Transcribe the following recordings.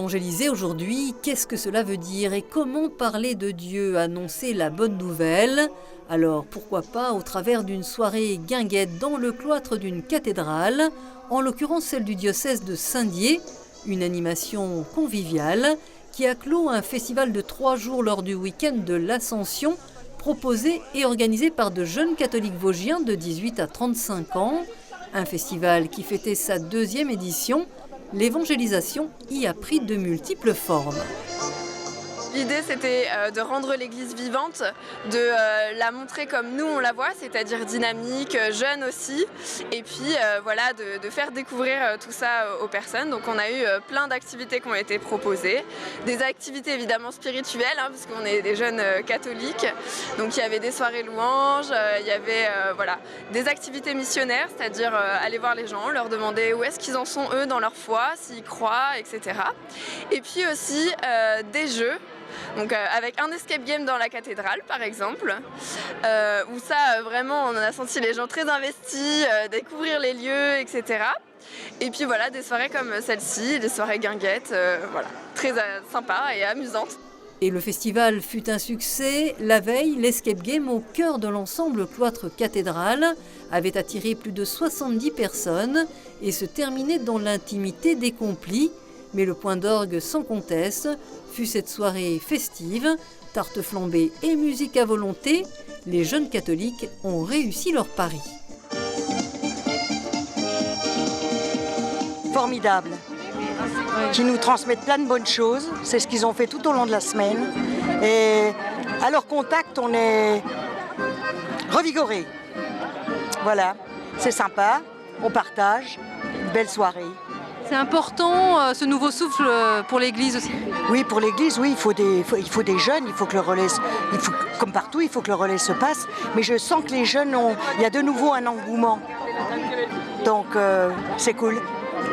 Évangéliser aujourd'hui, qu'est-ce que cela veut dire et comment parler de Dieu, annoncer la bonne nouvelle? Alors pourquoi pas au travers d'une soirée guinguette dans le cloître d'une cathédrale, en l'occurrence celle du diocèse de Saint-Dié, une animation conviviale qui a clos un festival de 3 jours lors du week-end de l'Ascension, proposé et organisé par de jeunes catholiques vosgiens de 18 à 35 ans. Un festival qui fêtait sa 2e édition. L'évangélisation y a pris de multiples formes. L'idée, c'était de rendre l'église vivante, de la montrer comme nous on la voit, c'est-à-dire dynamique, jeune aussi, et puis voilà, de faire découvrir tout ça aux personnes. Donc on a eu plein d'activités qui ont été proposées, des activités évidemment spirituelles, parce qu'on est des jeunes catholiques, donc il y avait des soirées louanges, il y avait voilà, des activités missionnaires, c'est-à-dire aller voir les gens, leur demander où est-ce qu'ils en sont eux dans leur foi, s'ils croient, etc. Et puis aussi des jeux. Donc avec un escape game dans la cathédrale par exemple, où ça vraiment on a senti les gens très investis, découvrir les lieux, etc. Et puis voilà, des soirées comme celle-ci, des soirées guinguettes, voilà, très sympa et amusantes. Et le festival fut un succès. La veille, l'escape game au cœur de l'ensemble cloître cathédrale avait attiré plus de 70 personnes et se terminait dans l'intimité des complis. Mais le point d'orgue sans conteste fut cette soirée festive, tarte flambée et musique à volonté. Les jeunes catholiques ont réussi leur pari. Formidable, qui nous transmettent plein de bonnes choses. C'est ce qu'ils ont fait tout au long de la semaine. Et à leur contact, on est revigorés. Voilà, c'est sympa, on partage, une belle soirée. C'est important ce nouveau souffle pour l'Église aussi. Oui, pour l'Église, oui, il faut des jeunes, il faut que le relais, comme partout, il faut que le relais se passe. Mais je sens que les jeunes il y a de nouveau un engouement. Donc c'est cool,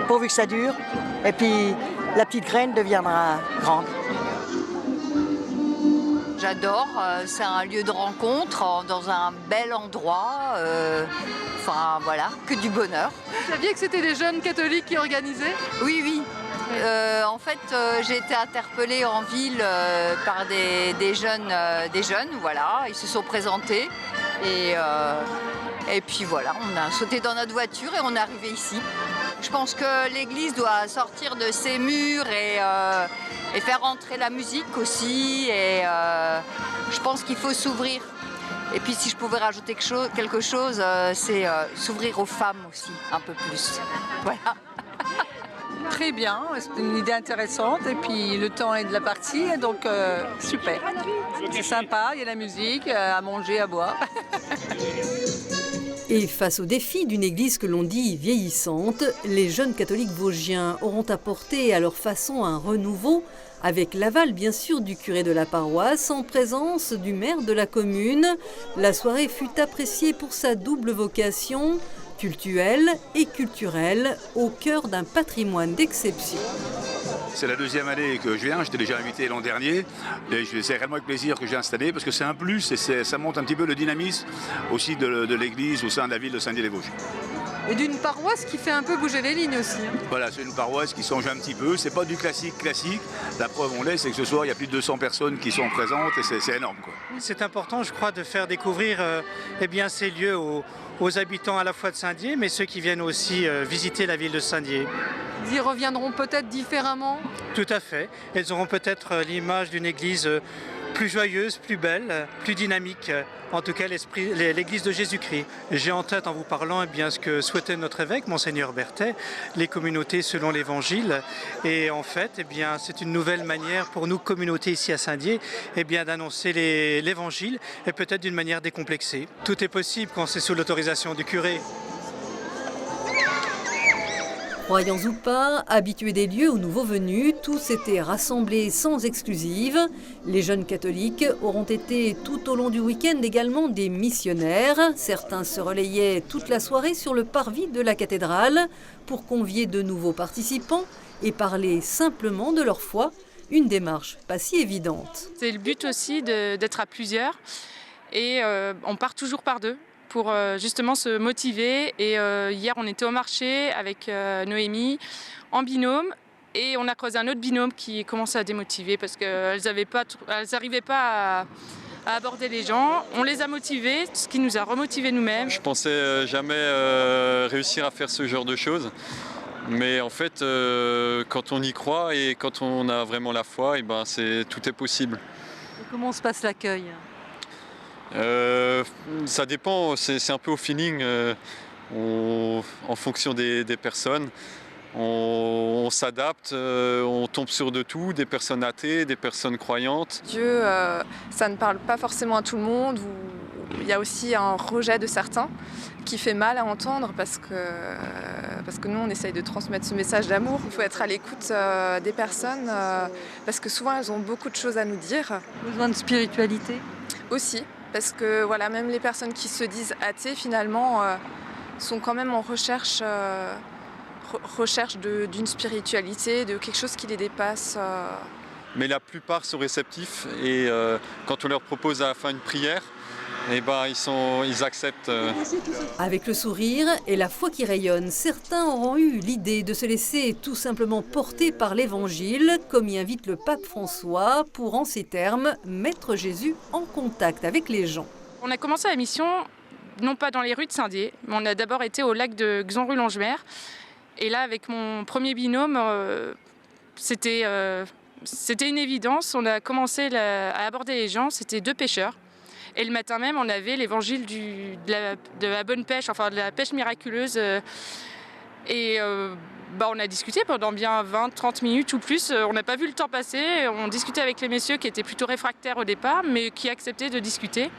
pourvu que ça dure. Et puis la petite graine deviendra grande. J'adore, c'est un lieu de rencontre dans un bel endroit. Enfin voilà, que du bonheur. Vous saviez que c'était des jeunes catholiques qui organisaient ? Oui, oui. En fait, j'ai été interpellée en ville par des jeunes, voilà. Ils se sont présentés et puis voilà, on a sauté dans notre voiture et on est arrivé ici. Je pense que l'Église doit sortir de ses murs et faire entrer la musique aussi. Et je pense qu'il faut s'ouvrir. Et puis si je pouvais rajouter quelque chose, c'est s'ouvrir aux femmes aussi, un peu plus. Voilà. Très bien, c'est une idée intéressante et puis le temps est de la partie, donc super. C'est sympa, il y a la musique, à manger, à boire. Et face au défi d'une église que l'on dit vieillissante, les jeunes catholiques vosgiens auront apporté à leur façon un renouveau, avec l'aval bien sûr du curé de la paroisse, en présence du maire de la commune. La soirée fut appréciée pour sa double vocation, cultuelle et culturelle, au cœur d'un patrimoine d'exception. C'est la 2e année que je viens, j'étais déjà invité l'an dernier et c'est réellement avec plaisir que j'ai installé parce que c'est un plus et ça montre un petit peu le dynamisme aussi de l'église au sein de la ville de Saint-Dié-les-Vosges. Et d'une paroisse qui fait un peu bouger les lignes aussi. Voilà, c'est une paroisse qui change un petit peu, c'est pas du classique. La preuve on l'est, c'est que ce soir il y a plus de 200 personnes qui sont présentes et c'est énorme, quoi. C'est important, je crois, de faire découvrir ces lieux aux habitants à la fois de Saint-Dié, mais ceux qui viennent aussi visiter la ville de Saint-Dié. Ils y reviendront peut-être différemment. Tout à fait. Elles auront peut-être l'image d'une église plus joyeuse, plus belle, plus dynamique, en tout cas l'église de Jésus-Christ. J'ai en tête en vous parlant ce que souhaitait notre évêque, Monseigneur Berthet, les communautés selon l'évangile. Et en fait, c'est une nouvelle manière pour nous, communautés ici à Saint-Dié, d'annoncer l'évangile et peut-être d'une manière décomplexée. Tout est possible quand c'est sous l'autorisation du curé. Croyants ou pas, habitués des lieux aux nouveaux venus, tous étaient rassemblés sans exclusive. Les jeunes catholiques auront été tout au long du week-end également des missionnaires. Certains se relayaient toute la soirée sur le parvis de la cathédrale pour convier de nouveaux participants et parler simplement de leur foi, une démarche pas si évidente. C'est le but aussi d'être à plusieurs et on part toujours par deux pour justement se motiver. Et hier, on était au marché avec Noémie en binôme Et on a croisé un autre binôme qui commençait à démotiver parce qu'elles n'arrivaient pas à aborder les gens. On les a motivés, ce qui nous a remotivés nous-mêmes. Je pensais jamais réussir à faire ce genre de choses. Mais en fait, quand on y croit et quand on a vraiment la foi, tout est possible. Et comment se passe l'accueil? Ça dépend, c'est un peu au feeling, en fonction des personnes. On s'adapte, on tombe sur de tout, des personnes athées, des personnes croyantes. Dieu, ça ne parle pas forcément à tout le monde. Il y a aussi un rejet de certains qui fait mal à entendre parce que nous, on essaye de transmettre ce message d'amour. Il faut être à l'écoute des personnes parce que souvent, elles ont beaucoup de choses à nous dire. Besoin de spiritualité? Aussi, parce que voilà, même les personnes qui se disent athées, finalement, sont quand même en recherche d'une spiritualité, de quelque chose qui les dépasse. Mais la plupart sont réceptifs et quand on leur propose à la fin une prière, ils acceptent. Avec le sourire et la foi qui rayonne, certains auront eu l'idée de se laisser tout simplement porter par l'Évangile, comme y invite le pape François, pour en ces termes, mettre Jésus en contact avec les gens. On a commencé la mission, non pas dans les rues de Saint-Dié, mais on a d'abord été au lac de Xanru-Longemer. Et là, avec mon premier binôme, c'était une évidence. On a commencé à aborder les gens, c'était 2 pêcheurs. Et le matin même, on avait l'évangile de la bonne pêche, enfin de la pêche miraculeuse. On a discuté pendant bien 20-30 minutes ou plus. On n'a pas vu le temps passer. On discutait avec les messieurs qui étaient plutôt réfractaires au départ, mais qui acceptaient de discuter.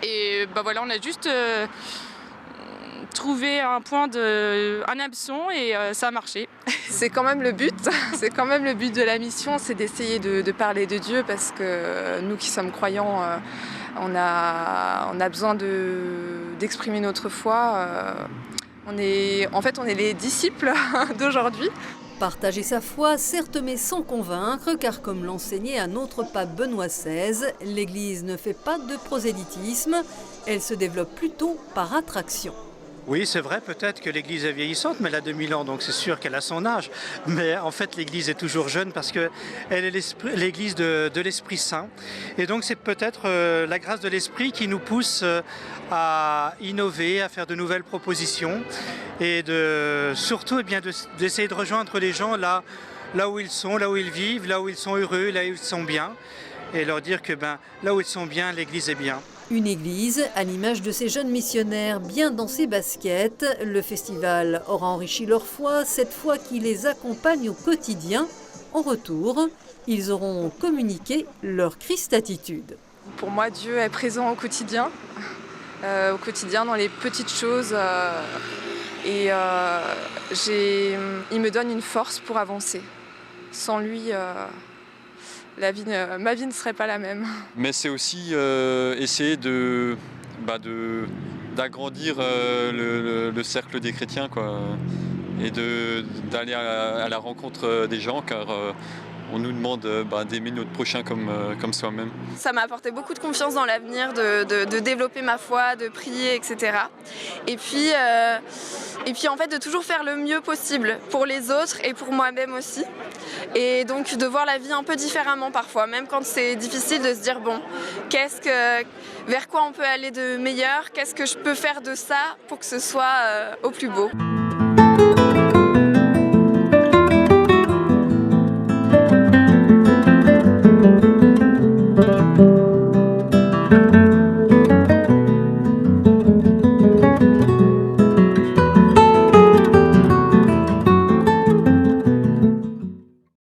Et on a juste trouvé un hameçon et ça a marché. C'est quand même le but. C'est quand même le but de la mission, c'est d'essayer de parler de Dieu parce que nous qui sommes croyants, on a besoin d'exprimer notre foi. On est les disciples d'aujourd'hui. Partager sa foi, certes, mais sans convaincre, car comme l'enseignait un autre pape Benoît XVI, l'Église ne fait pas de prosélytisme, elle se développe plutôt par attraction. Oui, c'est vrai, peut-être que l'Église est vieillissante, mais elle a 2000 ans, donc c'est sûr qu'elle a son âge. Mais en fait, l'Église est toujours jeune parce qu'elle est l'Église de l'Esprit Saint. Et donc, c'est peut-être la grâce de l'Esprit qui nous pousse à innover, à faire de nouvelles propositions et surtout d'essayer de rejoindre les gens là où ils sont, là où ils vivent, là où ils sont heureux, là où ils sont bien. Et leur dire que là où ils sont bien, l'Église est bien. Une église à l'image de ces jeunes missionnaires bien dans ses baskets. Le festival aura enrichi leur foi, cette foi qui les accompagne au quotidien. En retour, ils auront communiqué leur Christ-attitude. Pour moi, Dieu est présent au quotidien dans les petites choses. Il me donne une force pour avancer. Sans lui... ma vie ne serait pas la même. Mais c'est aussi essayer d'agrandir le cercle des chrétiens, quoi, et d'aller à la rencontre des gens, car on nous demande d'aimer notre prochain comme soi-même. Ça m'a apporté beaucoup de confiance dans l'avenir, de développer ma foi, de prier, etc. Et puis en fait de toujours faire le mieux possible pour les autres et pour moi-même aussi. Et donc de voir la vie un peu différemment parfois, même quand c'est difficile de se dire vers quoi on peut aller de meilleur, qu'est-ce que je peux faire de ça pour que ce soit au plus beau.